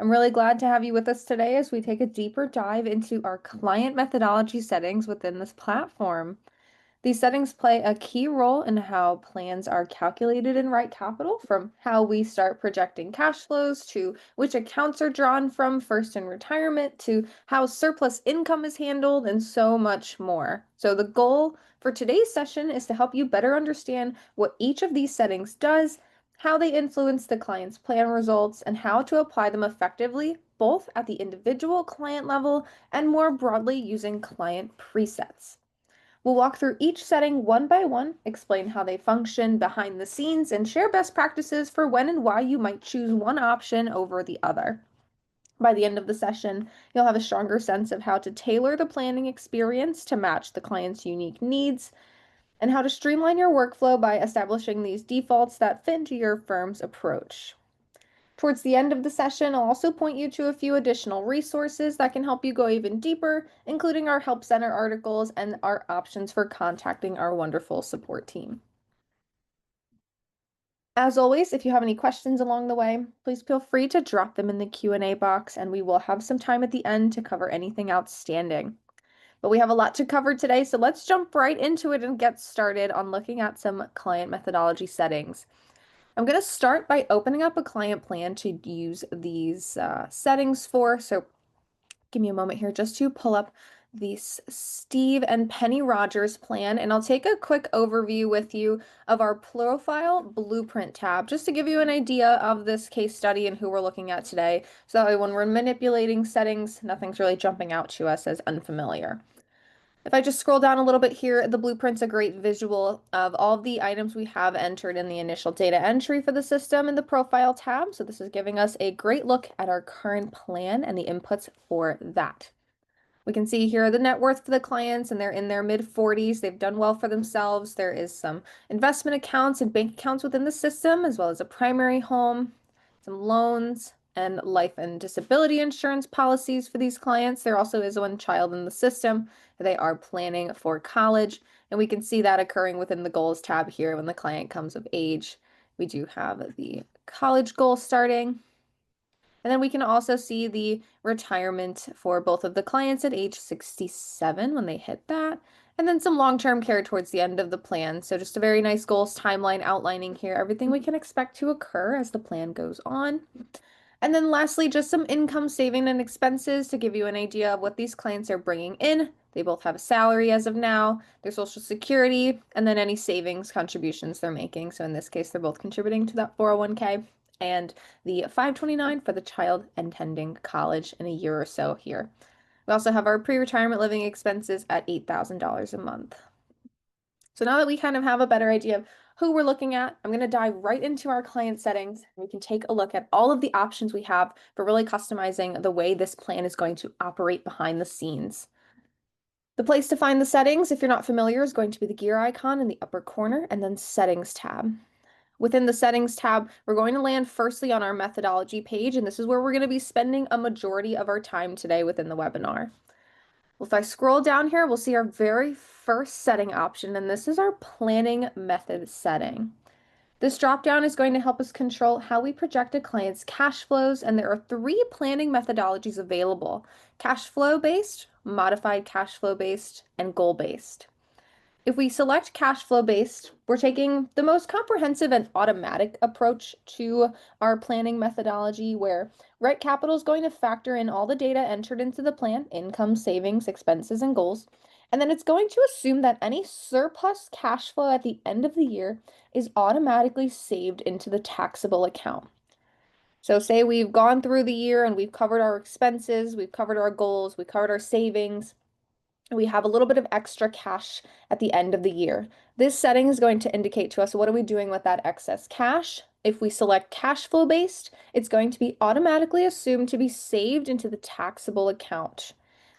I'm really glad to have you with us today as we take a deeper dive into our client methodology settings within this platform. These settings play a key role in how plans are calculated in RightCapital, from how we start projecting cash flows to which accounts are drawn from first in retirement to how surplus income is handled and so much more. So the goal for today's session is to help you better understand what each of these settings does, how they influence the client's plan results, and how to apply them effectively, both at the individual client level and more broadly using client presets. We'll walk through each setting one by one, explain how they function behind the scenes, and share best practices for when and why you might choose one option over the other. By the end of the session, you'll have a stronger sense of how to tailor the planning experience to match the client's unique needs, and how to streamline your workflow by establishing these defaults that fit into your firm's approach. Towards the end of the session, I'll also point you to a few additional resources that can help you go even deeper, including our Help Center articles and our options for contacting our wonderful support team. As always, if you have any questions along the way, please feel free to drop them in the Q&A box, and we will have some time at the end to cover anything outstanding. But we have a lot to cover today, so let's jump right into it and get started on looking at some client methodology settings. I'm going to start by opening up a client plan to use these settings for. So give me a moment here just to pull up this Steve and Penny Rogers plan, and I'll take a quick overview with you of our profile blueprint tab, just to give you an idea of this case study and who we're looking at today. So that way when we're manipulating settings, nothing's really jumping out to us as unfamiliar. If I just scroll down a little bit here, the blueprint's a great visual of all of the items we have entered in the initial data entry for the system in the profile tab. So this is giving us a great look at our current plan and the inputs for that. We can see here the net worth for the clients, and they're in their mid-40s. They've done well for themselves. There is some investment accounts and bank accounts within the system, as well as a primary home, some loans, and life and disability insurance policies for these clients. There also is one child in the system. They are planning for college, and we can see that occurring within the goals tab here when the client comes of age. We do have the college goal starting. And then we can also see the retirement for both of the clients at age 67 when they hit that, and then some long-term care towards the end of the plan. So just a very nice goals timeline outlining here, everything we can expect to occur as the plan goes on. And then lastly, just some income, saving, and expenses to give you an idea of what these clients are bringing in. They both have a salary as of now, their Social Security, and then any savings contributions they're making. So in this case, they're both contributing to that 401k, and the 529 for the child attending college in a year or so here. We also have our pre-retirement living expenses at $8,000 a month. So now that we kind of have a better idea of who we're looking at, I'm going to dive right into our client settings. We can take a look at all of the options we have for really customizing the way this plan is going to operate behind the scenes. The place to find the settings, if you're not familiar, is going to be the gear icon in the upper corner and then Settings tab. Within the Settings tab, we're going to land firstly on our methodology page, and this is where we're going to be spending a majority of our time today within the webinar. Well, if I scroll down here, we'll see our very first setting option, and this is our planning method setting. This dropdown is going to help us control how we project a client's cash flows, and there are 3 planning methodologies available: cash flow based, modified cash flow based, and goal based. If we select cash flow based, we're taking the most comprehensive and automatic approach to our planning methodology, where RightCapital is going to factor in all the data entered into the plan, income, savings, expenses, and goals. And then it's going to assume that any surplus cash flow at the end of the year is automatically saved into the taxable account. So say we've gone through the year and we've covered our expenses, we've covered our goals, we've covered our savings, we have a little bit of extra cash at the end of the year. This setting is going to indicate to us what are we doing with that excess cash. If we select cash flow based, it's going to be automatically assumed to be saved into the taxable account.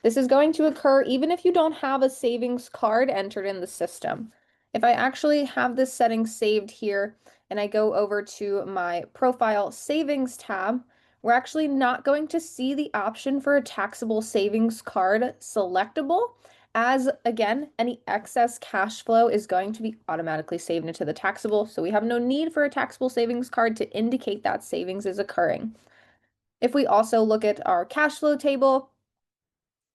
This is going to occur even if you don't have a savings card entered in the system. If I actually have this setting saved here and I go over to my profile savings tab, we're actually not going to see the option for a taxable savings card selectable, as again, any excess cash flow is going to be automatically saved into the taxable. So we have no need for a taxable savings card to indicate that savings is occurring. If we also look at our cash flow table,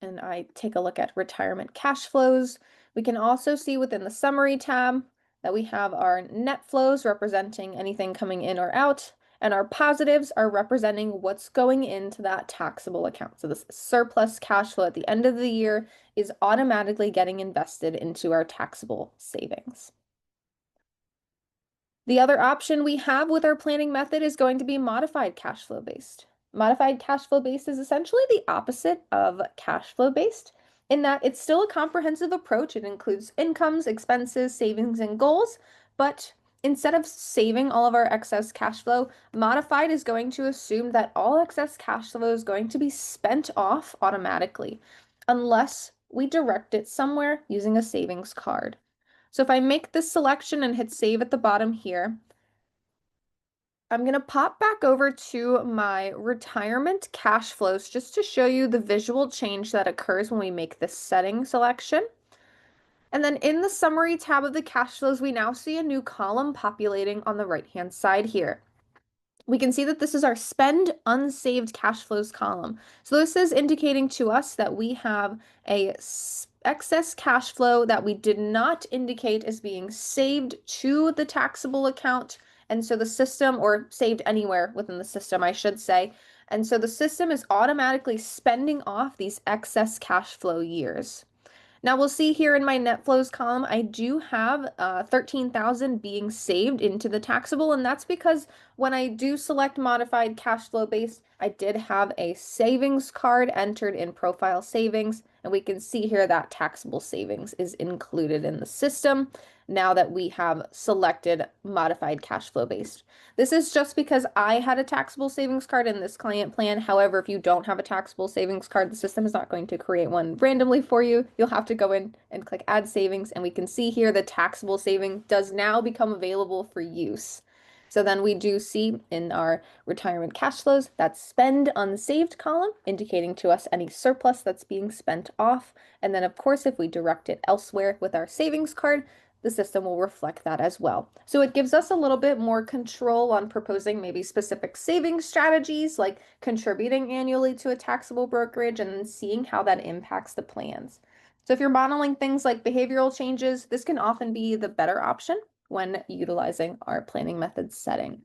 and I take a look at retirement cash flows, we can also see within the summary tab that we have our net flows representing anything coming in or out, and our positives are representing what's going into that taxable account. So this surplus cash flow at the end of the year is automatically getting invested into our taxable savings. The other option we have with our planning method is going to be modified cash flow based. Modified cash flow based is essentially the opposite of cash flow based in that it's still a comprehensive approach. It includes incomes, expenses, savings, and goals, but instead of saving all of our excess cash flow, modified is going to assume that all excess cash flow is going to be spent off automatically unless we direct it somewhere using a savings card. So if I make this selection and hit save at the bottom here, I'm going to pop back over to my retirement cash flows just to show you the visual change that occurs when we make this setting selection. And then in the summary tab of the cash flows, we now see a new column populating on the right-hand side here. We can see that this is our spend unsaved cash flows column. So this is indicating to us that we have a excess cash flow that we did not indicate as being saved to the taxable account. And so the system, or saved anywhere within the system, I should say. And so the system is automatically spending off these excess cash flow years. Now we'll see here in my net flows column, I do have 13,000 being saved into the taxable, and that's because when I do select modified cash flow based, I did have a savings card entered in profile savings, and we can see here that taxable savings is included in the system now that we have selected modified cash flow based. This is just because I had a taxable savings card in this client plan. However, if you don't have a taxable savings card, the system is not going to create one randomly for you. You'll have to go in and click add savings, and we can see here the taxable saving does now become available for use. So then we do see in our retirement cash flows that spend unsaved column, indicating to us any surplus that's being spent off. And then of course, if we direct it elsewhere with our savings card, the system will reflect that as well. So it gives us a little bit more control on proposing maybe specific saving strategies, like contributing annually to a taxable brokerage and then seeing how that impacts the plans. So if you're modeling things like behavioral changes, this can often be the better option when utilizing our planning method setting.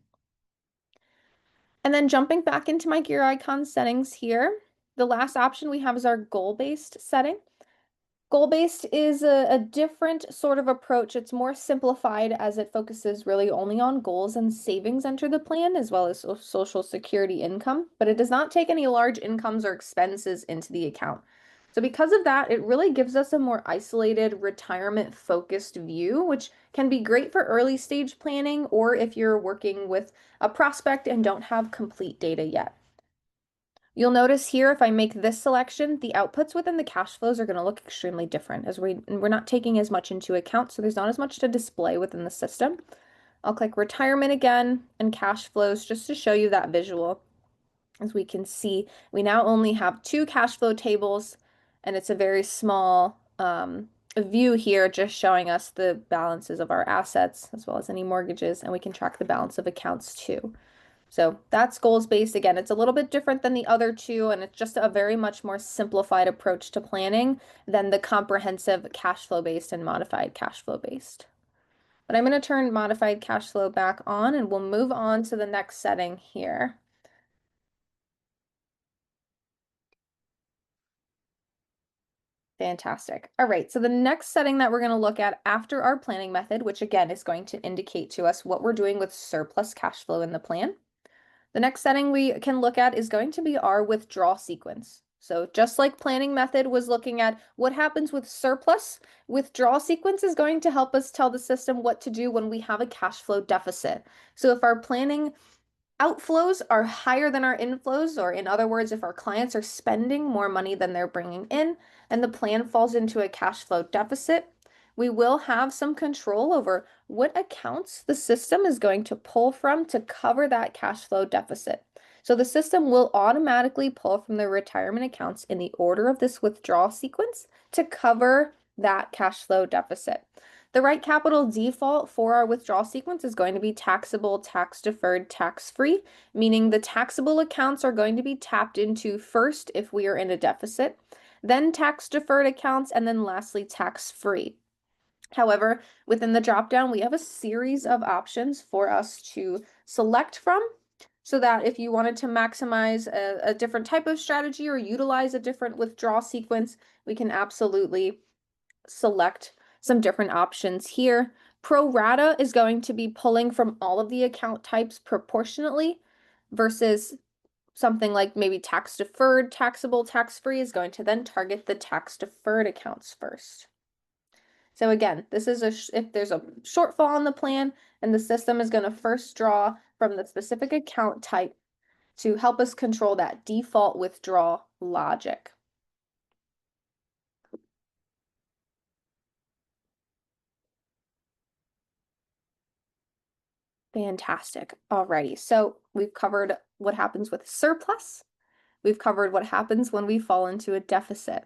And then jumping back into my gear icon settings here, the last option we have is our goal-based setting. Goal-based is a different sort of approach. It's more simplified as it focuses really only on goals and savings enter the plan, as well as Social Security income, but it does not take any large incomes or expenses into the account. So because of that, it really gives us a more isolated, retirement-focused view, which can be great for early stage planning or if you're working with a prospect and don't have complete data yet. You'll notice here, if I make this selection, the outputs within the cash flows are going to look extremely different as we're not taking as much into account, so there's not as much to display within the system. I'll click retirement again and cash flows just to show you that visual. As we can see, we now only have two cash flow tables, and it's a very small view here just showing us the balances of our assets as well as any mortgages, and we can track the balance of accounts too. So that's goals based. Again, it's a little bit different than the other two, and it's just a very much more simplified approach to planning than the comprehensive cash flow based and modified cash flow based. But I'm going to turn modified cash flow back on, and we'll move on to the next setting here. Fantastic. All right, so the next setting that we're going to look at after our planning method, which again is going to indicate to us what we're doing with surplus cash flow in the plan. The next setting we can look at is going to be our withdrawal sequence. So just like planning method was looking at what happens with surplus, withdrawal sequence is going to help us tell the system what to do when we have a cash flow deficit. So if our planning outflows are higher than our inflows, or in other words, if our clients are spending more money than they're bringing in and the plan falls into a cash flow deficit, we will have some control over what accounts the system is going to pull from to cover that cash flow deficit. So the system will automatically pull from the retirement accounts in the order of this withdrawal sequence to cover that cash flow deficit. The RightCapital default for our withdrawal sequence is going to be taxable, tax-deferred, tax-free, meaning the taxable accounts are going to be tapped into first if we are in a deficit, then tax-deferred accounts, and then lastly tax-free. However, within the dropdown, we have a series of options for us to select from so that if you wanted to maximize a different type of strategy or utilize a different withdrawal sequence, we can absolutely select some different options here. Pro rata is going to be pulling from all of the account types proportionately versus something like maybe tax deferred, taxable, tax free is going to then target the tax deferred accounts first. So again, this is if there's a shortfall in the plan, and the system is going to first draw from the specific account type to help us control that default withdrawal logic. Fantastic. Alrighty, so we've covered what happens with surplus. We've covered what happens when we fall into a deficit.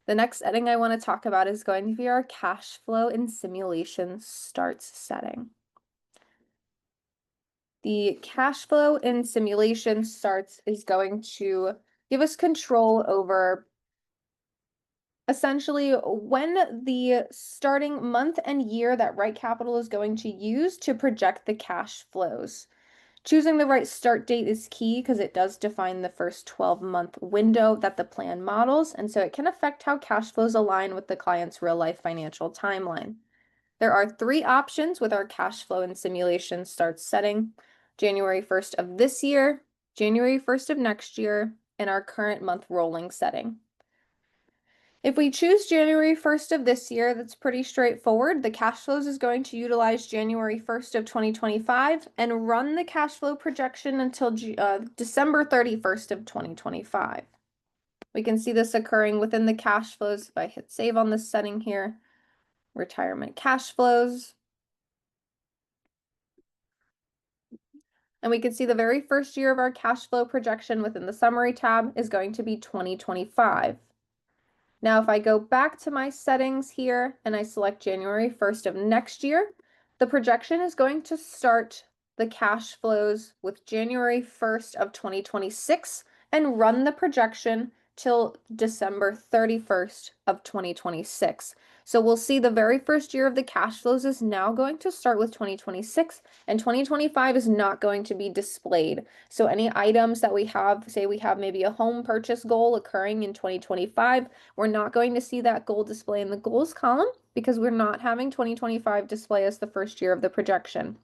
The next setting I want to talk about is going to be our cash flow and simulation starts setting. The cash flow and simulation starts is going to give us control over essentially when the starting month and year that RightCapital is going to use to project the cash flows. Choosing the right start date is key because it does define the first 12-month window that the plan models, and so it can affect how cash flows align with the client's real-life financial timeline. There are 3 options with our cash flow and simulation start setting: January 1st of this year, January 1st of next year, and our current month rolling setting. If we choose January 1st of this year, that's pretty straightforward. The cash flows is going to utilize January 1st of 2025 and run the cash flow projection until December 31st of 2025. We can see this occurring within the cash flows. If I hit save on this setting here, retirement cash flows. And we can see the very first year of our cash flow projection within the summary tab is going to be 2025. Now, if I go back to my settings here and I select January 1st of next year, the projection is going to start the cash flows with January 1st of 2026 and run the projection till December 31st of 2026. So we'll see the very first year of the cash flows is now going to start with 2026, and 2025 is not going to be displayed. So any items that we have, say we have maybe a home purchase goal occurring in 2025, we're not going to see that goal display in the goals column because we're not having 2025 display as the first year of the projection.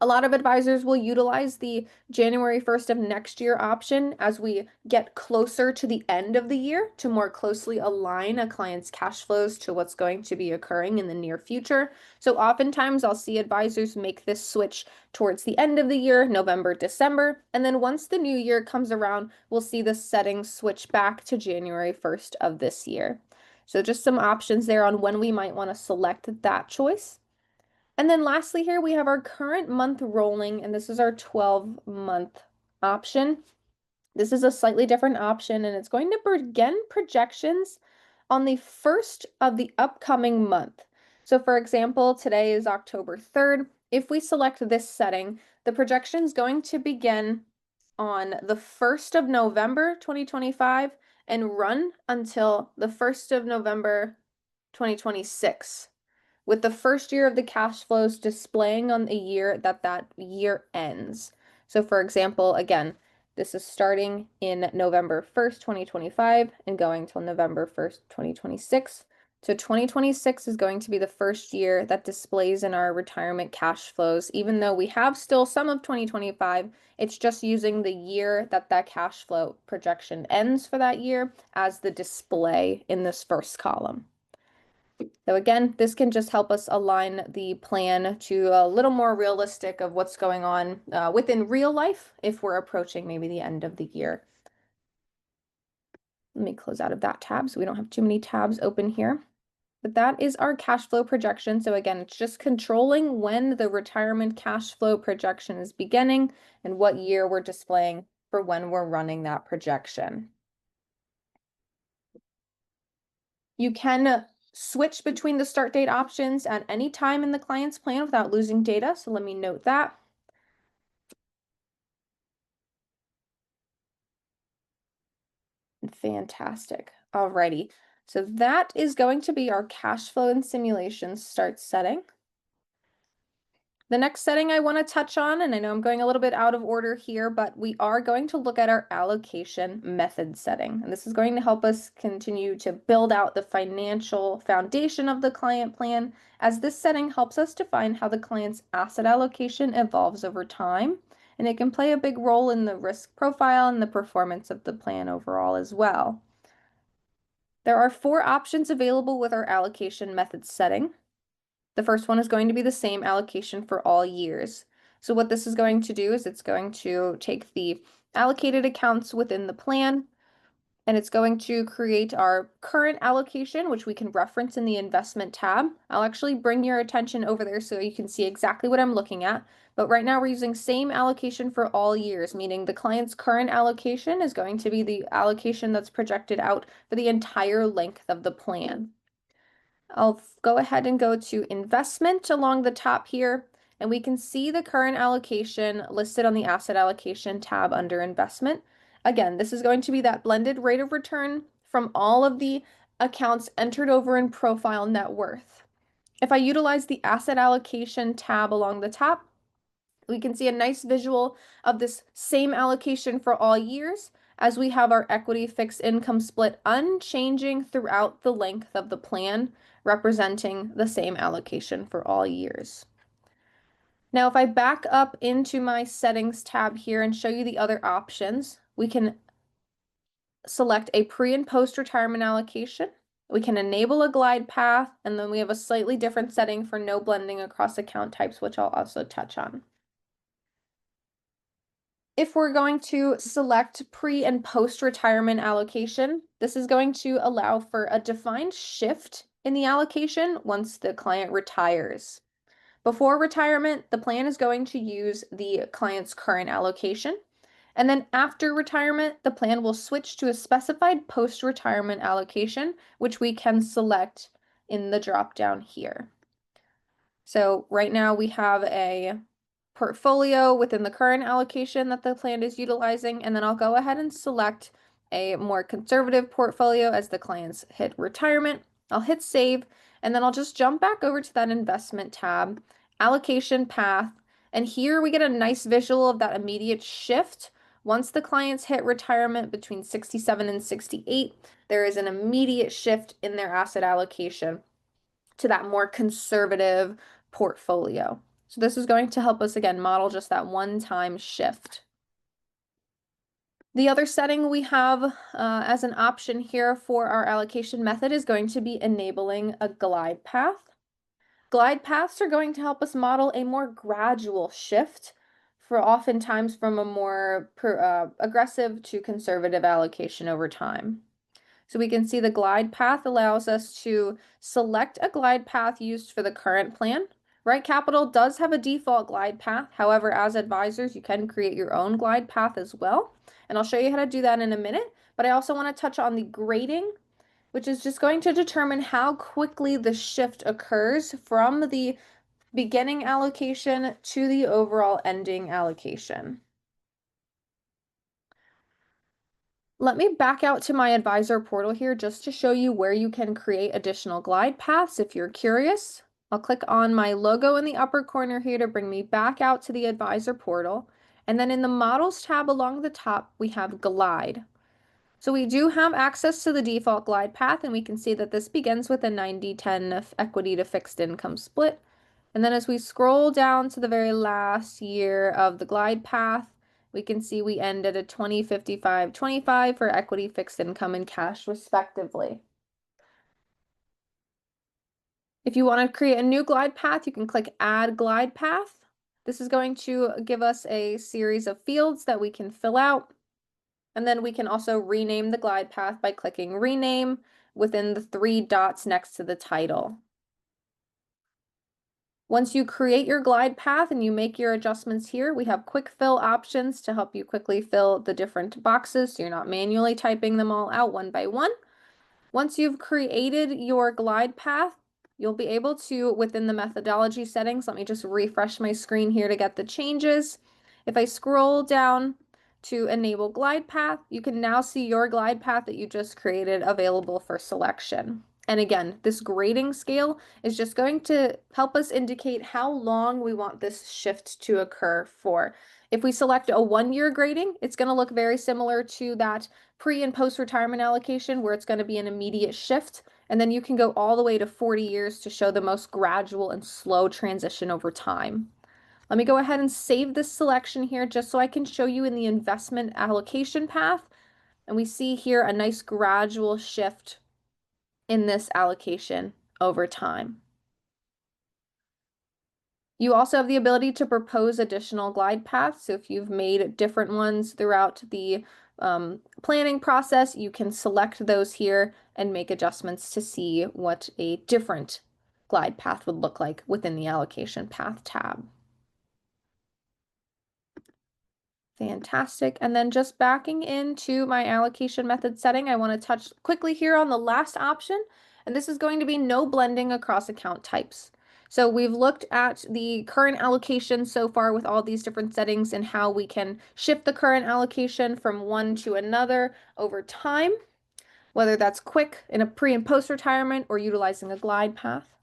A lot of advisors will utilize the January 1st of next year option as we get closer to the end of the year to more closely align a client's cash flows to what's going to be occurring in the near future. So oftentimes I'll see advisors make this switch towards the end of the year, November, December, and then once the new year comes around, we'll see the settings switch back to January 1st of this year. So just some options there on when we might want to select that choice. And then lastly here, we have our current month rolling, and this is our 12-month option. This is a slightly different option, and it's going to begin projections on the first of the upcoming month. So for example, today is October 3rd. If we select this setting, the projection is going to begin on the 1st of November 2025 and run until the 1st of November 2026, with the first year of the cash flows displaying on the year that year ends. So for example, again, this is starting in November 1st, 2025 and going till November 1st, 2026. So 2026 is going to be the first year that displays in our retirement cash flows. Even though we have still some of 2025, it's just using the year that cash flow projection ends for that year as the display in this first column. So again, this can just help us align the plan to a little more realistic of what's going on within real life if we're approaching maybe the end of the year. Let me close out of that tab so we don't have too many tabs open here. But that is our cash flow projection. So again, it's just controlling when the retirement cash flow projection is beginning and what year we're displaying for when we're running that projection. You can switch between the start date options at any time in the client's plan without losing data. So let me note that. Fantastic. Alrighty. So that is going to be our cash flow and simulation start setting. The next setting I want to touch on, and I know I'm going a little bit out of order here, but we are going to look at our allocation method setting. And this is going to help us continue to build out the financial foundation of the client plan, as this setting helps us define how the client's asset allocation evolves over time. And it can play a big role in the risk profile and the performance of the plan overall as well. There are 4 options available with our allocation method setting. The first one is going to be the same allocation for all years. So what this is going to do is it's going to take the allocated accounts within the plan, and it's going to create our current allocation, which we can reference in the investment tab. I'll actually bring your attention over there so you can see exactly what I'm looking at. But right now we're using same allocation for all years, meaning the client's current allocation is going to be the allocation that's projected out for the entire length of the plan. I'll go ahead and go to investment along the top here, and we can see the current allocation listed on the asset allocation tab under investment. Again, this is going to be that blended rate of return from all of the accounts entered over in profile net worth. If I utilize the asset allocation tab along the top, we can see a nice visual of this same allocation for all years, as we have our equity fixed income split unchanging throughout the length of the plan, representing the same allocation for all years. Now, if I back up into my settings tab here and show you the other options, we can select a pre and post retirement allocation. We can enable a glide path, and then we have a slightly different setting for no blending across account types, which I'll also touch on. If we're going to select pre and post retirement allocation, this is going to allow for a defined shift in the allocation once the client retires. Before retirement, the plan is going to use the client's current allocation. And then after retirement, the plan will switch to a specified post-retirement allocation, which we can select in the drop down here. So right now we have a portfolio within the current allocation that the plan is utilizing, and then I'll go ahead and select a more conservative portfolio as the clients hit retirement. I'll hit save, and then I'll just jump back over to that investment tab, allocation path, and here we get a nice visual of that immediate shift. Once the clients hit retirement between 67 and 68, there is an immediate shift in their asset allocation to that more conservative portfolio. So this is going to help us, again, model just that one-time shift. The other setting we have as an option here for our allocation method is going to be enabling a glide path. Glide paths are going to help us model a more gradual shift for oftentimes from a more aggressive to conservative allocation over time. So we can see the glide path allows us to select a glide path used for the current plan. RightCapital does have a default glide path. However, as advisors, you can create your own glide path as well. And I'll show you how to do that in a minute. But I also want to touch on the grading, which is just going to determine how quickly the shift occurs from the beginning allocation to the overall ending allocation. Let me back out to my advisor portal here just to show you where you can create additional glide paths if you're curious. I'll click on my logo in the upper corner here to bring me back out to the advisor portal. And then in the models tab along the top, we have glide. So we do have access to the default glide path, and we can see that this begins with a 90-10 equity to fixed income split. And then as we scroll down to the very last year of the glide path, we can see we end at a 20-55-25 for equity, fixed income, and cash respectively. If you want to create a new glide path, you can click Add Glide Path. This is going to give us a series of fields that we can fill out. And then we can also rename the glide path by clicking Rename within the 3 dots next to the title. Once you create your glide path and you make your adjustments here, we have quick fill options to help you quickly fill the different boxes so you're not manually typing them all out one by one. Once you've created your glide path, you'll be able to, within the methodology settings, let me just refresh my screen here to get the changes. If I scroll down to enable glide path, you can now see your glide path that you just created available for selection. And again, this grading scale is just going to help us indicate how long we want this shift to occur for. If we select a 1-year grading, it's going to look very similar to that pre and post-retirement allocation where it's going to be an immediate shift. And then you can go all the way to 40 years to show the most gradual and slow transition over time. Let me go ahead and save this selection here just so I can show you in the investment allocation path. And we see here a nice gradual shift in this allocation over time. You also have the ability to propose additional glide paths. So if you've made different ones throughout the planning process, you can select those here and make adjustments to see what a different glide path would look like within the allocation path tab. Fantastic. And then just backing into my allocation method setting, I want to touch quickly here on the last option, and this is going to be no blending across account types. So we've looked at the current allocation so far with all these different settings and how we can shift the current allocation from one to another over time, whether that's quick in a pre and post retirement or utilizing a glide path.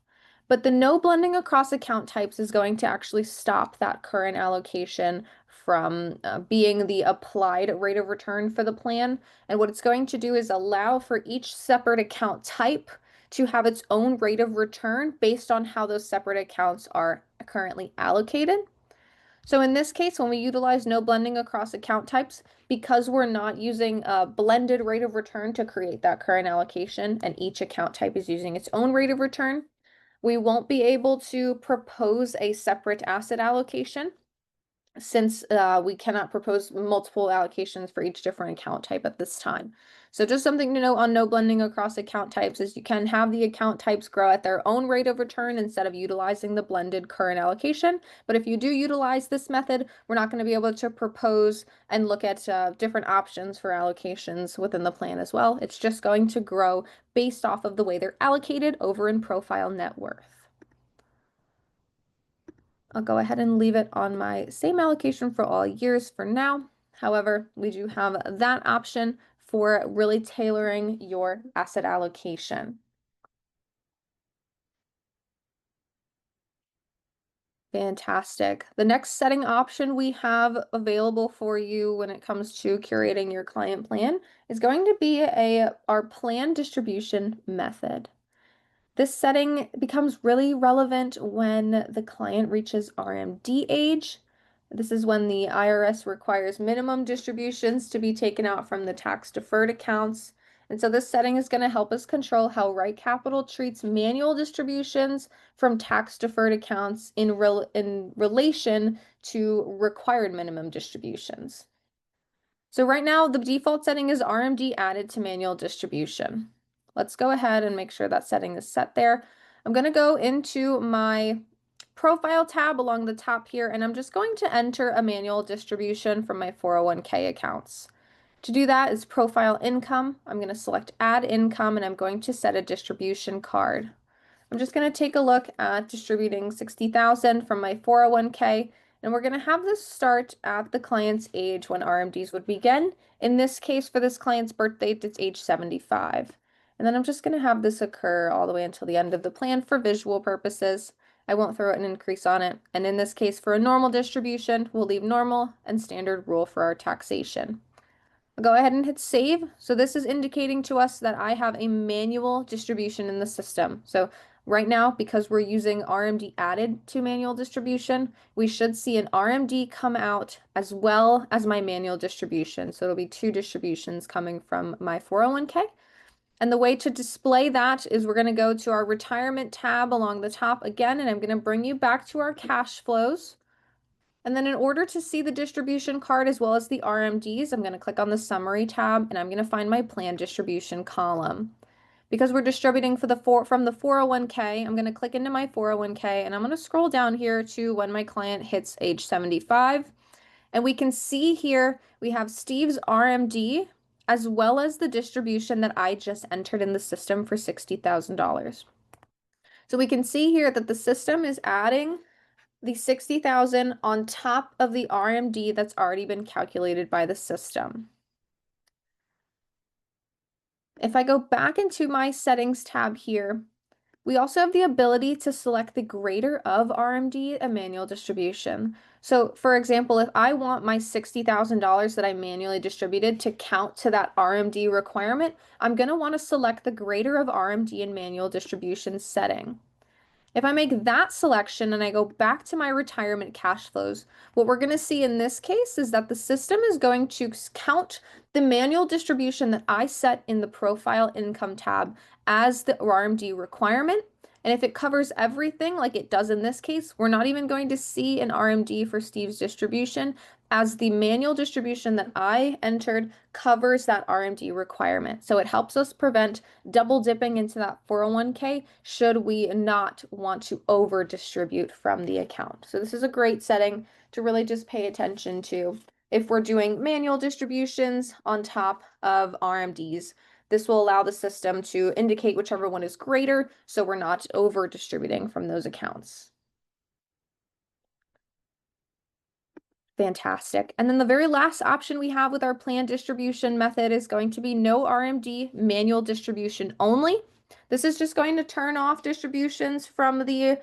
But the no blending across account types is going to actually stop that current allocation from being the applied rate of return for the plan. And what it's going to do is allow for each separate account type to have its own rate of return based on how those separate accounts are currently allocated. So in this case, when we utilize no blending across account types, because we're not using a blended rate of return to create that current allocation, and each account type is using its own rate of return, we won't be able to propose a separate asset allocation since we cannot propose multiple allocations for each different account type at this time. So just something to note on no blending across account types is you can have the account types grow at their own rate of return instead of utilizing the blended current allocation. But if you do utilize this method, we're not going to be able to propose and look at different options for allocations within the plan as well. It's just going to grow based off of the way they're allocated over in profile net worth. I'll go ahead and leave it on my same allocation for all years for now. However, we do have that option for really tailoring your asset allocation. Fantastic. The next setting option we have available for you when it comes to curating your client plan is going to be our plan distribution method. This setting becomes really relevant when the client reaches RMD age. This is when the IRS requires minimum distributions to be taken out from the tax-deferred accounts. And so this setting is going to help us control how RightCapital treats manual distributions from tax-deferred accounts in relation to required minimum distributions. So right now, the default setting is RMD added to manual distribution. Let's go ahead and make sure that setting is set there. I'm going to go into my profile tab along the top here, and I'm just going to enter a manual distribution from my 401k accounts. To do that is profile income. I'm going to select add income, and I'm going to set a distribution card. I'm just going to take a look at distributing $60,000 from my 401k, and we're going to have this start at the client's age when RMDs would begin. In this case, for this client's birth date, it's age 75. And then I'm just going to have this occur all the way until the end of the plan for visual purposes. I won't throw an increase on it. And in this case, for a normal distribution, we'll leave normal and standard rule for our taxation. I'll go ahead and hit save. So this is indicating to us that I have a manual distribution in the system. So right now, because we're using RMD added to manual distribution, we should see an RMD come out as well as my manual distribution. So it'll be two distributions coming from my 401k. And the way to display that is we're going to go to our retirement tab along the top again, and I'm going to bring you back to our cash flows. And then in order to see the distribution card as well as the RMDs, I'm going to click on the summary tab and I'm going to find my plan distribution column. Because we're distributing from the 401k, I'm going to click into my 401k and I'm going to scroll down here to when my client hits age 75. And we can see here we have Steve's RMD as well as the distribution that I just entered in the system for $60,000. So we can see here that the system is adding the 60,000 on top of the RMD that's already been calculated by the system. If I go back into my settings tab here, we also have the ability to select the greater of RMD and manual distribution. So for example, if I want my $60,000 that I manually distributed to count to that RMD requirement, I'm going to want to select the greater of RMD and manual distribution setting. If I make that selection and I go back to my retirement cash flows, what we're going to see in this case is that the system is going to count the manual distribution that I set in the profile income tab as the RMD requirement. And if it covers everything like it does in this case, we're not even going to see an RMD for Steve's distribution, as the manual distribution that I entered covers that RMD requirement. So it helps us prevent double dipping into that 401k should we not want to over distribute from the account. So this is a great setting to really just pay attention to if we're doing manual distributions on top of RMDs. This will allow the system to indicate whichever one is greater, so we're not over distributing from those accounts. Fantastic. And then the very last option we have with our plan distribution method is going to be no RMD, manual distribution only. This is just going to turn off distributions from the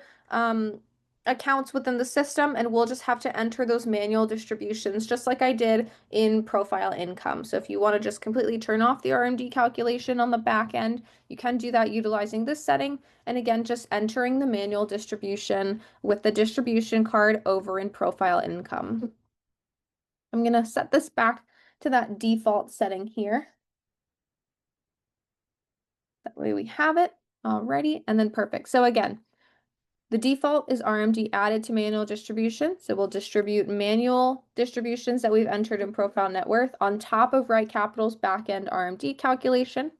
accounts within the system, and we'll just have to enter those manual distributions just like I did in profile income. So if you want to just completely turn off the RMD calculation on the back end, you can do that utilizing this setting. And again, just entering the manual distribution with the distribution card over in profile income. I'm going to set this back to that default setting here. That way we have it already, and then perfect. So again, the default is RMD added to manual distribution. So we'll distribute manual distributions that we've entered in profile net worth on top of RightCapital's backend RMD calculation.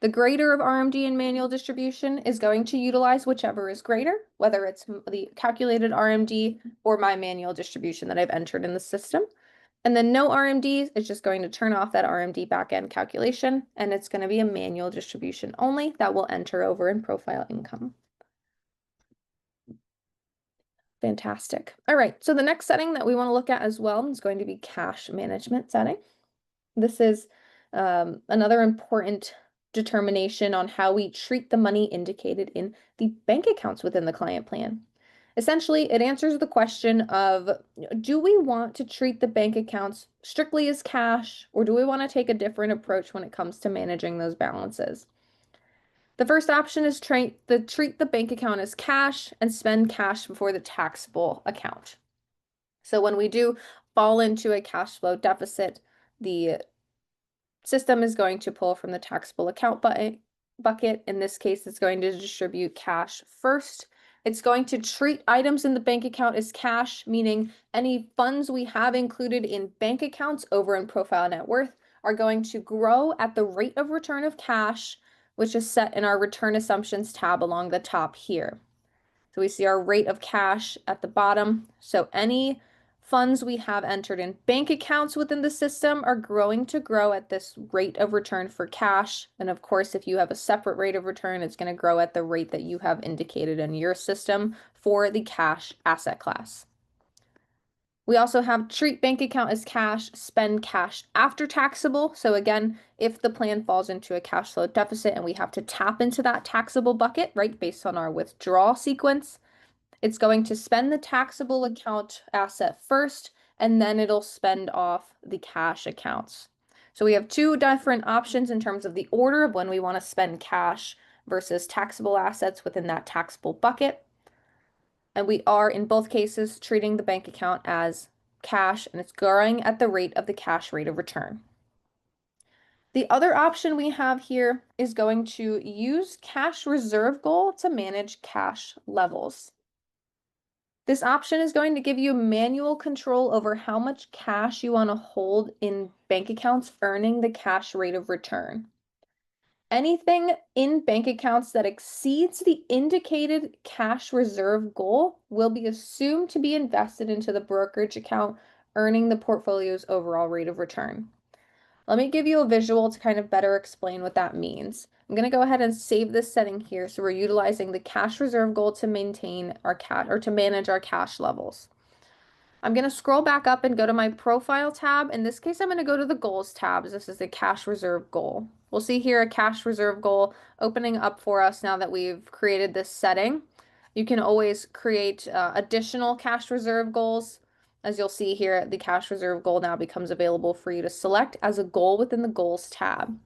The greater of RMD and manual distribution is going to utilize whichever is greater, whether it's the calculated RMD or my manual distribution that I've entered in the system. And then no RMD is just going to turn off that RMD backend calculation, and it's going to be a manual distribution only that will enter over in profile income. Fantastic. All right, so the next setting that we want to look at as well is going to be cash management setting. This is another important determination on how we treat the money indicated in the bank accounts within the client plan. Essentially, it answers the question of, do we want to treat the bank accounts strictly as cash, or do we want to take a different approach when it comes to managing those balances? The first option is treat the bank account as cash and spend cash before the taxable account. So when we do fall into a cash flow deficit, the system is going to pull from the taxable account bucket. In this case, it's going to distribute cash first. It's going to treat items in the bank account as cash, meaning any funds we have included in bank accounts over in profile net worth are going to grow at the rate of return of cash, which is set in our return assumptions tab along the top here. So we see our rate of cash at the bottom. So any funds we have entered in bank accounts within the system are going to grow at this rate of return for cash. And of course, if you have a separate rate of return, it's going to grow at the rate that you have indicated in your system for the cash asset class. We also have treat bank account as cash, spend cash after taxable. So again, if the plan falls into a cash flow deficit and we have to tap into that taxable bucket, right, based on our withdrawal sequence, it's going to spend the taxable account asset first, and then it'll spend off the cash accounts. So we have two different options in terms of the order of when we want to spend cash versus taxable assets within that taxable bucket. And we are, in both cases, treating the bank account as cash, and it's growing at the rate of the cash rate of return. The other option we have here is going to use cash reserve goal to manage cash levels. This option is going to give you manual control over how much cash you want to hold in bank accounts earning the cash rate of return. Anything in bank accounts that exceeds the indicated cash reserve goal will be assumed to be invested into the brokerage account, earning the portfolio's overall rate of return. Let me give you a visual to kind of better explain what that means. I'm going to go ahead and save this setting here. So we're utilizing the cash reserve goal to maintain our cash or to manage our cash levels. I'm going to scroll back up and go to my profile tab. In this case, I'm going to go to the goals tab. This is the cash reserve goal. We'll see here a cash reserve goal opening up for us now that we've created this setting. You can always create additional cash reserve goals. As you'll see here, the cash reserve goal now becomes available for you to select as a goal within the goals tab.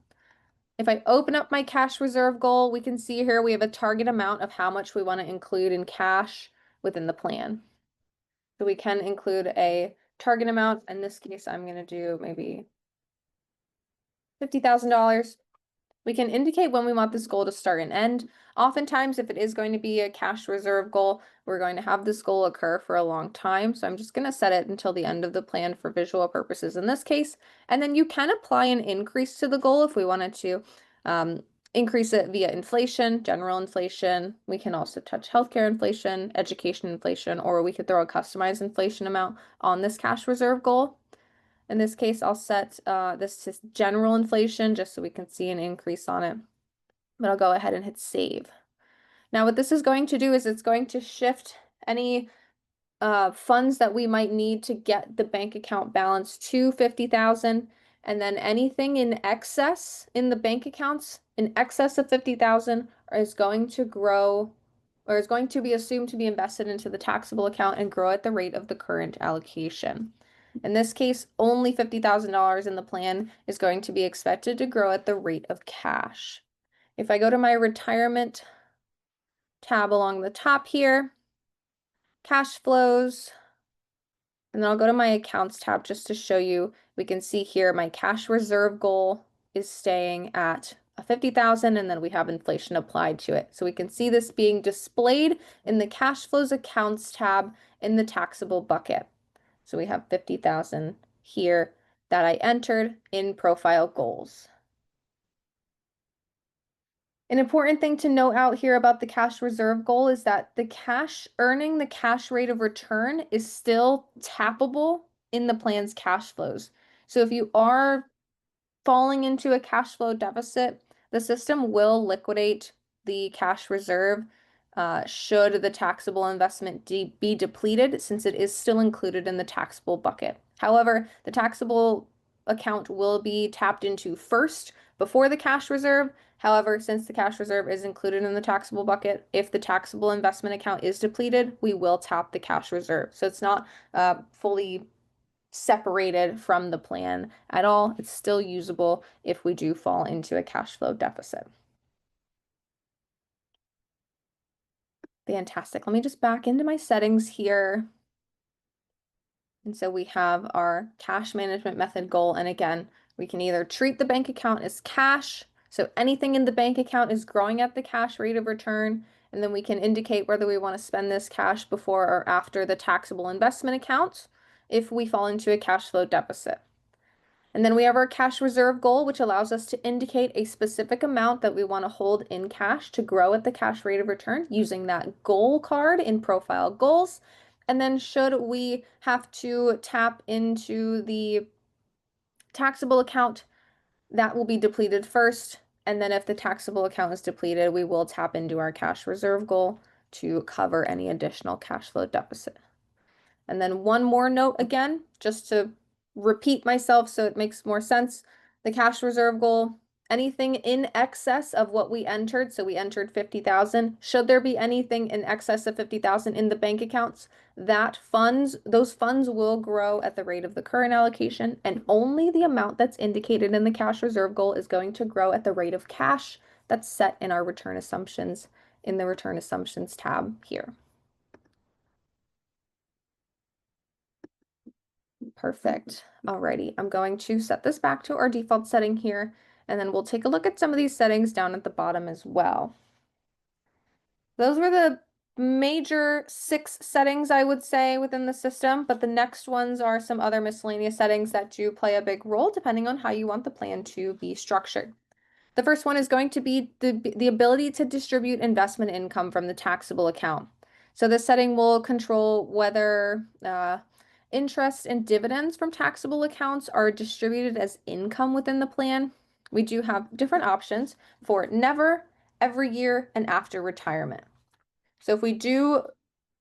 If I open up my cash reserve goal, we can see here we have a target amount of how much we want to include in cash within the plan. So we can include a target amount. In this case, I'm going to do maybe $50,000. We can indicate when we want this goal to start and end. Oftentimes, if it is going to be a cash reserve goal, we're going to have this goal occur for a long time. So I'm just going to set it until the end of the plan for visual purposes in this case. And then you can apply an increase to the goal if we wanted to increase it via inflation, general inflation. We can also touch healthcare inflation, education inflation, or we could throw a customized inflation amount on this cash reserve goal. In this case, I'll set this to general inflation just so we can see an increase on it. But I'll go ahead and hit save. Now what this is going to do is it's going to shift any funds that we might need to get the bank account balance to 50,000, and then anything in excess in the bank accounts in excess of 50,000 is going to grow or is going to be assumed to be invested into the taxable account and grow at the rate of the current allocation. In this case, only $50,000 in the plan is going to be expected to grow at the rate of cash. If I go to my retirement tab along the top here, cash flows, and then I'll go to my accounts tab just to show you. We can see here my cash reserve goal is staying at 50,000, and then we have inflation applied to it. So we can see this being displayed in the cash flows accounts tab in the taxable bucket. So we have 50,000 here that I entered in profile goals. An important thing to note out here about the cash reserve goal is that the cash rate of return is still tappable in the plan's cash flows. So if you are falling into a cash flow deficit, the system will liquidate the cash reserve should the taxable investment be depleted, since it is still included in the taxable bucket. However, the taxable account will be tapped into first before the cash reserve. However, since the cash reserve is included in the taxable bucket, if the taxable investment account is depleted, we will tap the cash reserve. So it's not fully separated from the plan at all. It's still usable if we do fall into a cash flow deficit. Fantastic. Let me just back into my settings here. And so we have our cash management method goal. And again, we can either treat the bank account as cash. So anything in the bank account is growing at the cash rate of return. And then we can indicate whether we want to spend this cash before or after the taxable investment account if we fall into a cash flow deficit. And then we have our cash reserve goal, which allows us to indicate a specific amount that we want to hold in cash to grow at the cash rate of return using that goal card in profile goals. And then should we have to tap into the taxable account, that will be depleted first. And then if the taxable account is depleted, we will tap into our cash reserve goal to cover any additional cash flow deficit. And then one more note again, just to repeat myself so it makes more sense. The cash reserve goal, anything in excess of what we entered, so we entered 50,000, should there be anything in excess of 50,000 in the bank accounts, those funds will grow at the rate of the current allocation, and only the amount that's indicated in the cash reserve goal is going to grow at the rate of cash that's set in our return assumptions in the return assumptions tab here. Perfect. Alrighty, I'm going to set this back to our default setting here, and then we'll take a look at some of these settings down at the bottom as well. Those were the major 6 settings, I would say, within the system, but the next ones are some other miscellaneous settings that do play a big role depending on how you want the plan to be structured. The first one is going to be the ability to distribute investment income from the taxable account. So this setting will control whether interest and dividends from taxable accounts are distributed as income within the plan, we do have different options for never, every year, and after retirement. So if we do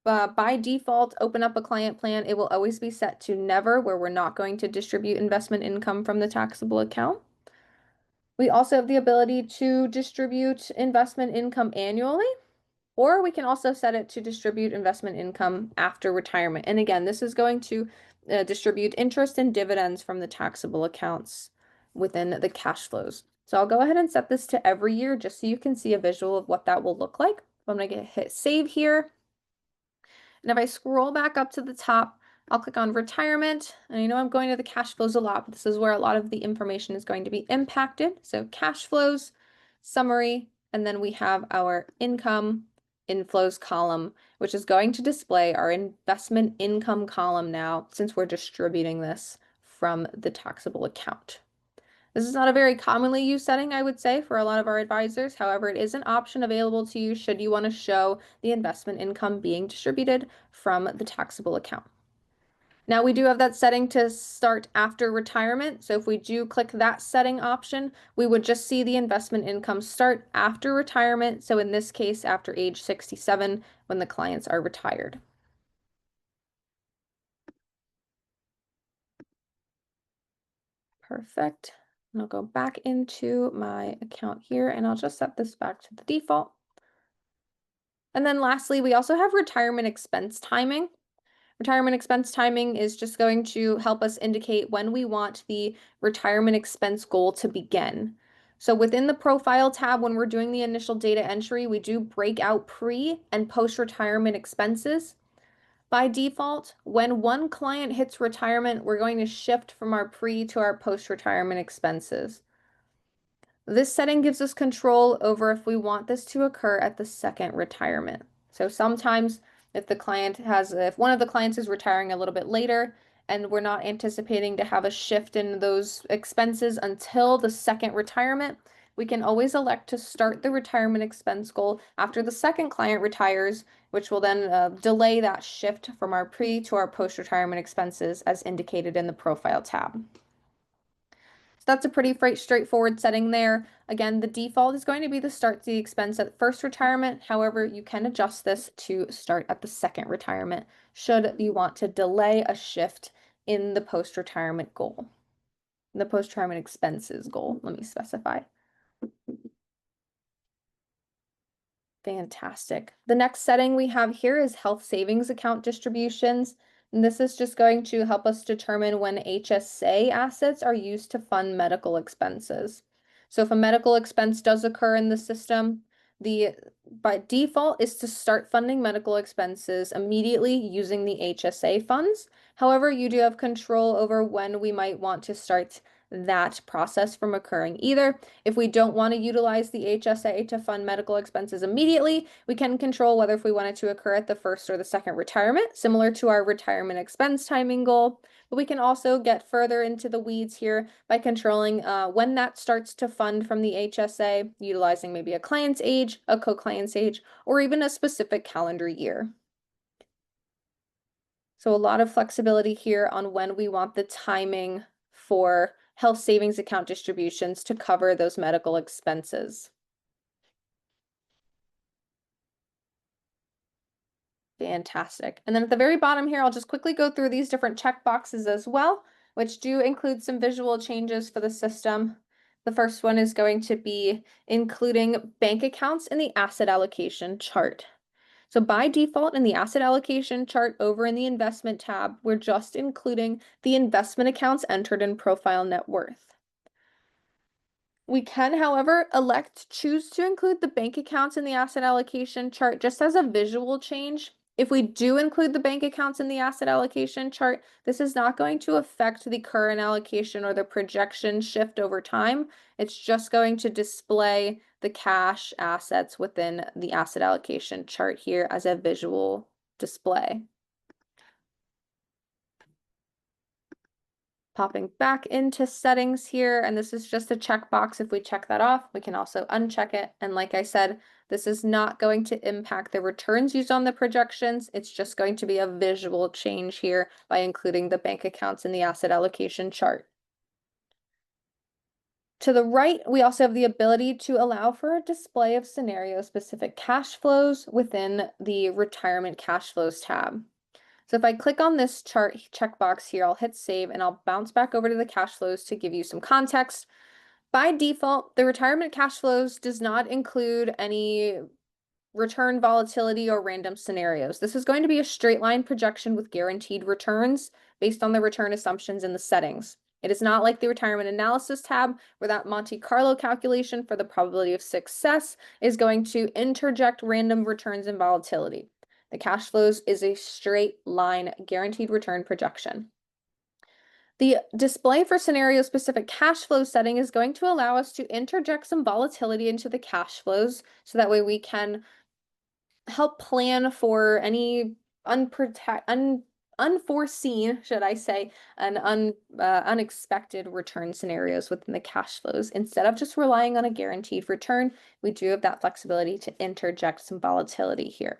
by default open up a client plan, it will always be set to never, where we're not going to distribute investment income from the taxable account. We also have the ability to distribute investment income annually, or we can also set it to distribute investment income after retirement. And again, this is going to distribute interest and dividends from the taxable accounts within the cash flows. So I'll go ahead and set this to every year just so you can see a visual of what that will look like. I'm going to hit save here. And if I scroll back up to the top, I'll click on retirement. And I know I'm going to the cash flows a lot, but this is where a lot of the information is going to be impacted. So cash flows, summary, and then we have our income inflows column, which is going to display our investment income column now, since we're distributing this from the taxable account. This is not a very commonly used setting, I would say, for a lot of our advisors. However, it is an option available to you should you want to show the investment income being distributed from the taxable account. Now we do have that setting to start after retirement. So if we do click that setting option, we would just see the investment income start after retirement. So in this case, after age 67, when the clients are retired. Perfect. And I'll go back into my account here and I'll just set this back to the default. And then lastly, we also have retirement expense timing. Retirement expense timing is just going to help us indicate when we want the retirement expense goal to begin. So within the profile tab, when we're doing the initial data entry, we do break out pre and post-retirement expenses. By default, when one client hits retirement, we're going to shift from our pre to our post-retirement expenses. This setting gives us control over if we want this to occur at the second retirement. So sometimes if one of the clients is retiring a little bit later and we're not anticipating to have a shift in those expenses until the second retirement, we can always elect to start the retirement expense goal after the second client retires, which will then delay that shift from our pre to our post-retirement expenses as indicated in the profile tab. That's a pretty straightforward setting there. Again, the default is going to be to start the expense at first retirement. However, you can adjust this to start at the second retirement should you want to delay a shift in the post-retirement goal. The post-retirement expenses goal, let me specify. Fantastic. The next setting we have here is health savings account distributions. And this is just going to help us determine when HSA assets are used to fund medical expenses. So if a medical expense does occur in the system, by default is to start funding medical expenses immediately using the HSA funds. However, you do have control over when we might want to start that process from occurring. Either if we don't want to utilize the HSA to fund medical expenses immediately, we can control whether if we want it to occur at the first or the second retirement, similar to our retirement expense timing goal. But we can also get further into the weeds here by controlling when that starts to fund from the HSA, utilizing maybe a client's age, a co-client's age, or even a specific calendar year. So a lot of flexibility here on when we want the timing for health savings account distributions to cover those medical expenses. Fantastic. And then at the very bottom here, I'll just quickly go through these different check boxes as well, which do include some visual changes for the system. The first one is going to be including bank accounts in the asset allocation chart. So by default in the asset allocation chart over in the investment tab, we're just including the investment accounts entered in profile net worth. We can, however, choose to include the bank accounts in the asset allocation chart just as a visual change. If we do include the bank accounts in the asset allocation chart, this is not going to affect the current allocation or the projection shift over time. It's just going to display the cash assets within the asset allocation chart here as a visual display. Popping back into settings here, and this is just a checkbox. If we check that off, we can also uncheck it. And like I said, this is not going to impact the returns used on the projections. It's just going to be a visual change here by including the bank accounts in the asset allocation chart. To the right, we also have the ability to allow for a display of scenario-specific cash flows within the retirement cash flows tab. So if I click on this chart checkbox here, I'll hit save and I'll bounce back over to the cash flows to give you some context. By default, the retirement cash flows does not include any return volatility or random scenarios. This is going to be a straight line projection with guaranteed returns based on the return assumptions in the settings. It is not like the retirement analysis tab where that Monte Carlo calculation for the probability of success is going to interject random returns and volatility. The cash flows is a straight line guaranteed return projection. The display for scenario-specific cash flow setting is going to allow us to interject some volatility into the cash flows so that way we can help plan for any unforeseen, should I say, and unexpected return scenarios within the cash flows. Instead of just relying on a guaranteed return, we do have that flexibility to interject some volatility here.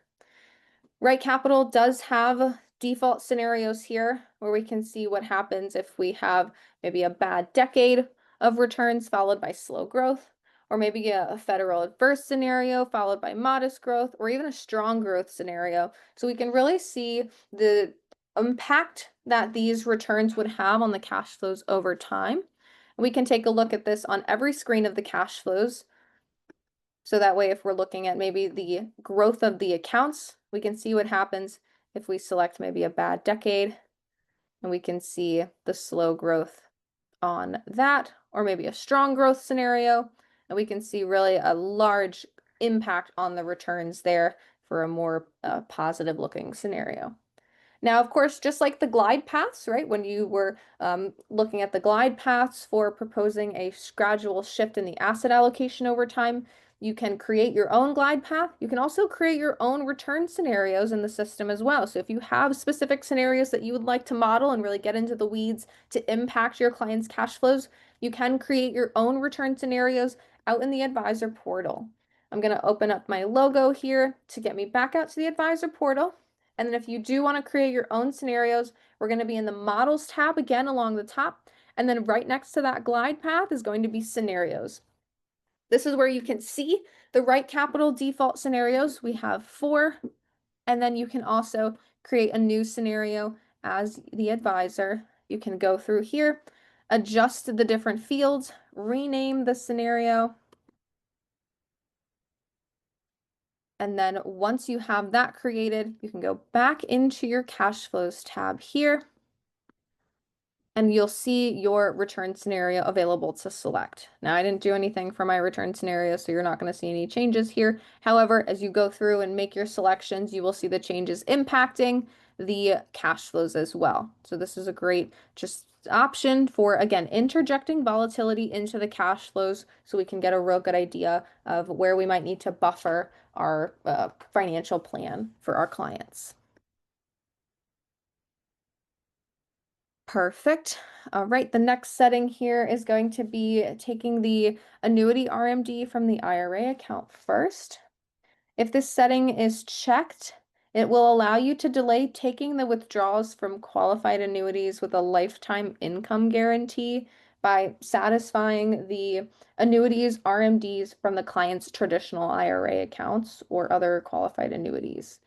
RightCapital does have default scenarios here where we can see what happens if we have maybe a bad decade of returns followed by slow growth, or maybe a federal adverse scenario followed by modest growth, or even a strong growth scenario. So we can really see the impact that these returns would have on the cash flows over time. We can take a look at this on every screen of the cash flows. So that way, if we're looking at maybe the growth of the accounts, we can see what happens if we select maybe a bad decade, and we can see the slow growth on that, or maybe a strong growth scenario, and we can see really a large impact on the returns there for a more positive looking scenario. Now, of course, just like the glide paths, right? When you were looking at the glide paths for proposing a gradual shift in the asset allocation over time, you can create your own glide path. You can also create your own return scenarios in the system as well. So if you have specific scenarios that you would like to model and really get into the weeds to impact your clients' cash flows, you can create your own return scenarios out in the advisor portal. I'm going to open up my logo here to get me back out to the advisor portal. And then if you do want to create your own scenarios, we're going to be in the models tab again along the top. And then right next to that glide path is going to be scenarios. This is where you can see the RightCapital default scenarios. We have 4, and then you can also create a new scenario as the advisor. You can go through here, adjust the different fields, rename the scenario. And then once you have that created, you can go back into your cash flows tab here, and you'll see your return scenario available to select. Now, I didn't do anything for my return scenario, so you're not going to see any changes here. However, as you go through and make your selections, you will see the changes impacting the cash flows as well. So this is a great just option for, again, interjecting volatility into the cash flows so we can get a real good idea of where we might need to buffer our financial plan for our clients. Perfect. All right, the next setting here is going to be taking the annuity RMD from the IRA account first. If this setting is checked, it will allow you to delay taking the withdrawals from qualified annuities with a lifetime income guarantee by satisfying the annuities RMDs from the client's traditional IRA accounts or other qualified annuities.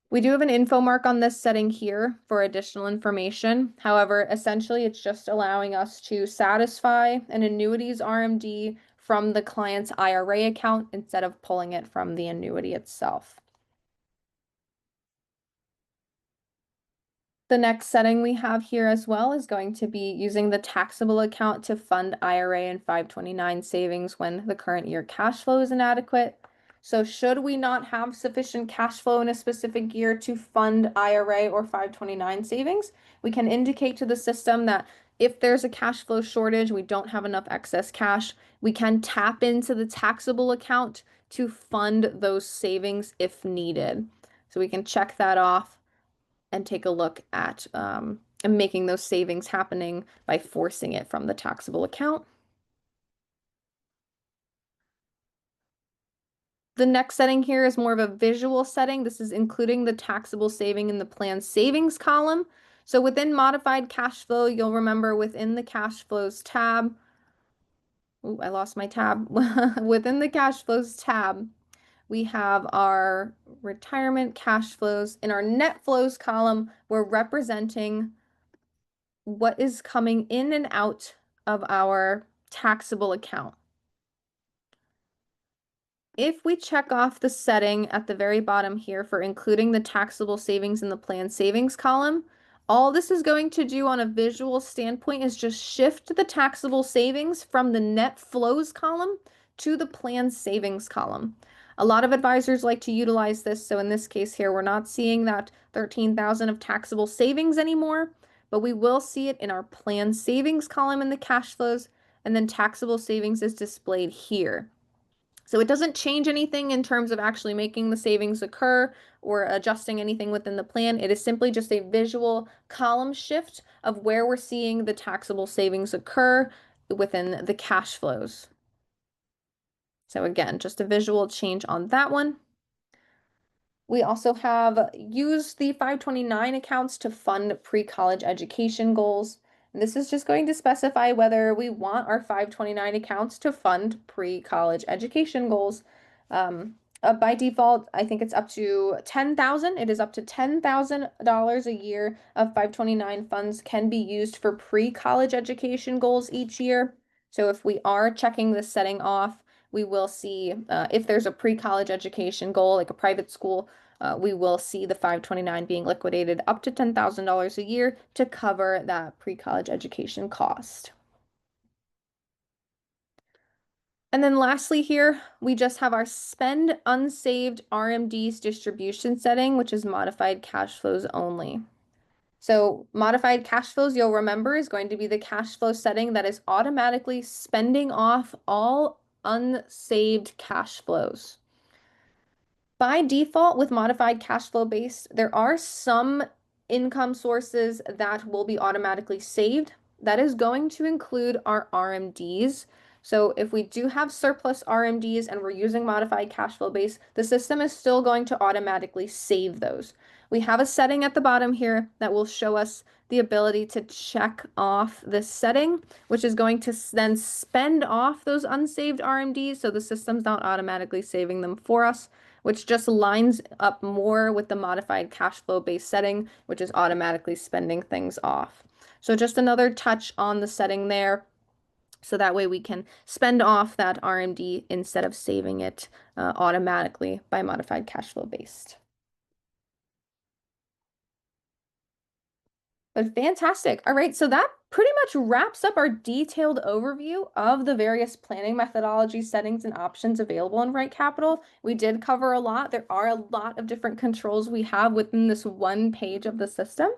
We do have an info mark on this setting here for additional information. However, essentially it's just allowing us to satisfy an annuities RMD from the client's IRA account instead of pulling it from the annuity itself. The next setting we have here as well is going to be using the taxable account to fund IRA and 529 savings when the current year cash flow is inadequate. So should we not have sufficient cash flow in a specific year to fund IRA or 529 savings, we can indicate to the system that if there's a cash flow shortage, we don't have enough excess cash, we can tap into the taxable account to fund those savings if needed. So we can check that off and take a look at and making those savings happening by forcing it from the taxable account. The next setting here is more of a visual setting. This is including the taxable saving in the plan savings column. So within modified cash flow, you'll remember within the cash flows tab, ooh, I lost my tab. Within the cash flows tab, we have our retirement cash flows. In our net flows column, we're representing what is coming in and out of our taxable account. If we check off the setting at the very bottom here for including the taxable savings in the plan savings column, all this is going to do on a visual standpoint is just shift the taxable savings from the net flows column to the plan savings column. A lot of advisors like to utilize this. So in this case here, we're not seeing that 13,000 of taxable savings anymore, but we will see it in our plan savings column in the cash flows, and then taxable savings is displayed here. So it doesn't change anything in terms of actually making the savings occur or adjusting anything within the plan. It is simply just a visual column shift of where we're seeing the taxable savings occur within the cash flows. So again, just a visual change on that one. We also have used the 529 accounts to fund pre-college education goals. And this is just going to specify whether we want our 529 accounts to fund pre-college education goals. By default, I think it's up to $10,000. It is up to $10,000 a year of 529 funds can be used for pre-college education goals each year. So if we are checking this setting off, we will see if there's a pre-college education goal, like a private school, we will see the 529 being liquidated up to $10,000 a year to cover that pre-college education cost. And then lastly here, we just have our spend unsaved RMDs distribution setting, which is modified cash flows only. So modified cash flows, you'll remember, is going to be the cash flow setting that is automatically spending off all unsaved cash flows. By default, with modified cash flow based, there are some income sources that will be automatically saved. That is going to include our RMDs. So if we do have surplus RMDs and we're using modified cash flow base, the system is still going to automatically save those. We have a setting at the bottom here that will show us the ability to check off this setting, which is going to then spend off those unsaved RMDs, so the system's not automatically saving them for us, which just lines up more with the modified cash flow based setting, which is automatically spending things off. So just another touch on the setting there. So that way we can spend off that RMD instead of saving it automatically by modified cash flow based. But fantastic. All right, so that pretty much wraps up our detailed overview of the various planning methodology settings and options available in RightCapital. We did cover a lot. There are a lot of different controls we have within this one page of the system.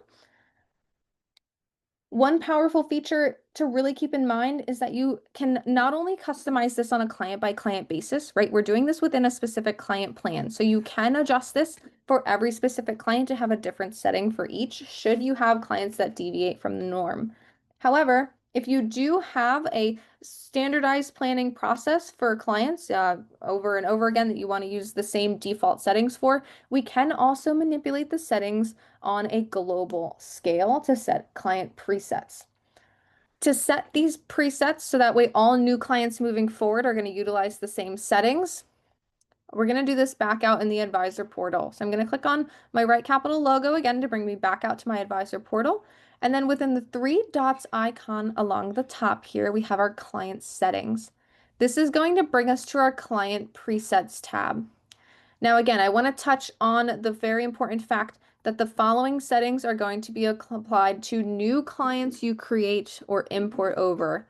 One powerful feature to really keep in mind is that you can not only customize this on a client by client basis, right? We're doing this within a specific client plan. So you can adjust this for every specific client to have a different setting for each, should you have clients that deviate from the norm. However, if you do have a standardized planning process for clients over and over again that you want to use the same default settings for, we can also manipulate the settings on a global scale to set client presets. To set these presets so that way all new clients moving forward are going to utilize the same settings, we're going to do this back out in the advisor portal. So I'm going to click on my RightCapital logo again to bring me back out to my advisor portal. And then within the three dots icon along the top here, we have our client settings. This is going to bring us to our client presets tab. Now, again, I want to touch on the very important fact that the following settings are going to be applied to new clients you create or import over.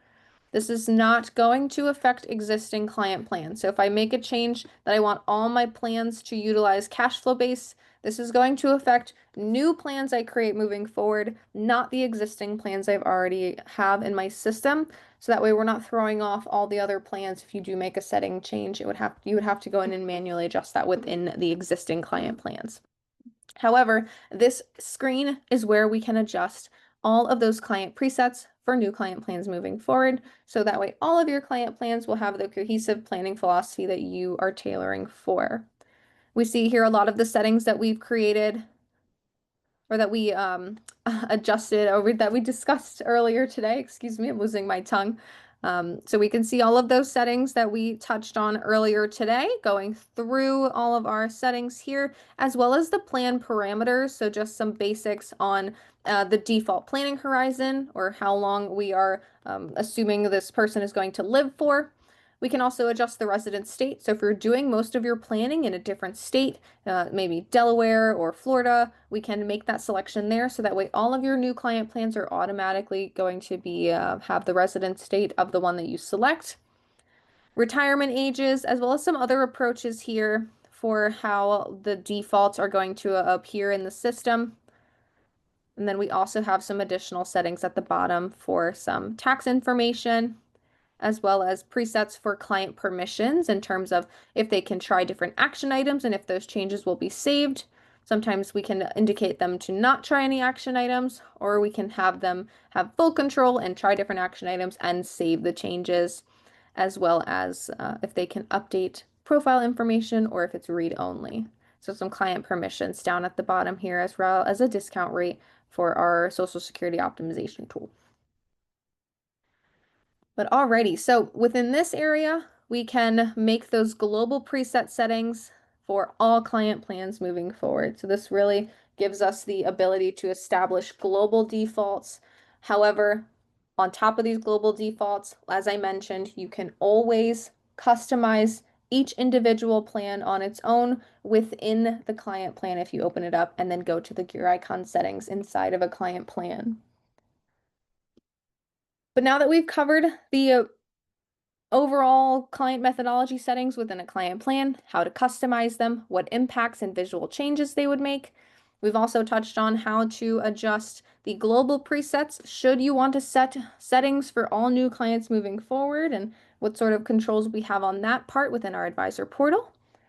This is not going to affect existing client plans. So if I make a change that I want all my plans to utilize cash flow base, this is going to affect new plans I create moving forward, not the existing plans I've already have in my system. So that way we're not throwing off all the other plans. If you do make a setting change, you would have to go in and manually adjust that within the existing client plans. However, this screen is where we can adjust all of those client presets for new client plans moving forward. So that way, all of your client plans will have the cohesive planning philosophy that you are tailoring for. We see here a lot of the settings that we've created or that we adjusted or that we discussed earlier today. Excuse me, I'm losing my tongue. So we can see all of those settings that we touched on earlier today, going through all of our settings here, as well as the plan parameters. So just some basics on the default planning horizon, or how long we are assuming this person is going to live for. We can also adjust the resident state. So if you're doing most of your planning in a different state, maybe Delaware or Florida, we can make that selection there. So that way all of your new client plans are automatically going to be have the resident state of the one that you select. Retirement ages, as well as some other approaches here for how the defaults are going to appear in the system. And then we also have some additional settings at the bottom for some tax information, as well as presets for client permissions in terms of if they can try different action items and if those changes will be saved. Sometimes we can indicate them to not try any action items, or we can have them have full control and try different action items and save the changes, as well as if they can update profile information or if it's read only. So some client permissions down at the bottom here, as well as a discount rate for our Social Security optimization tool. But alrighty, so within this area, we can make those global preset settings for all client plans moving forward. So this really gives us the ability to establish global defaults. However, on top of these global defaults, as I mentioned, you can always customize each individual plan on its own within the client plan if you open it up and then go to the gear icon settings inside of a client plan. But now that we've covered the overall client methodology settings within a client plan, how to customize them, what impacts and visual changes they would make, we've also touched on how to adjust the global presets should you want to set settings for all new clients moving forward, and what sort of controls we have on that part within our advisor portal.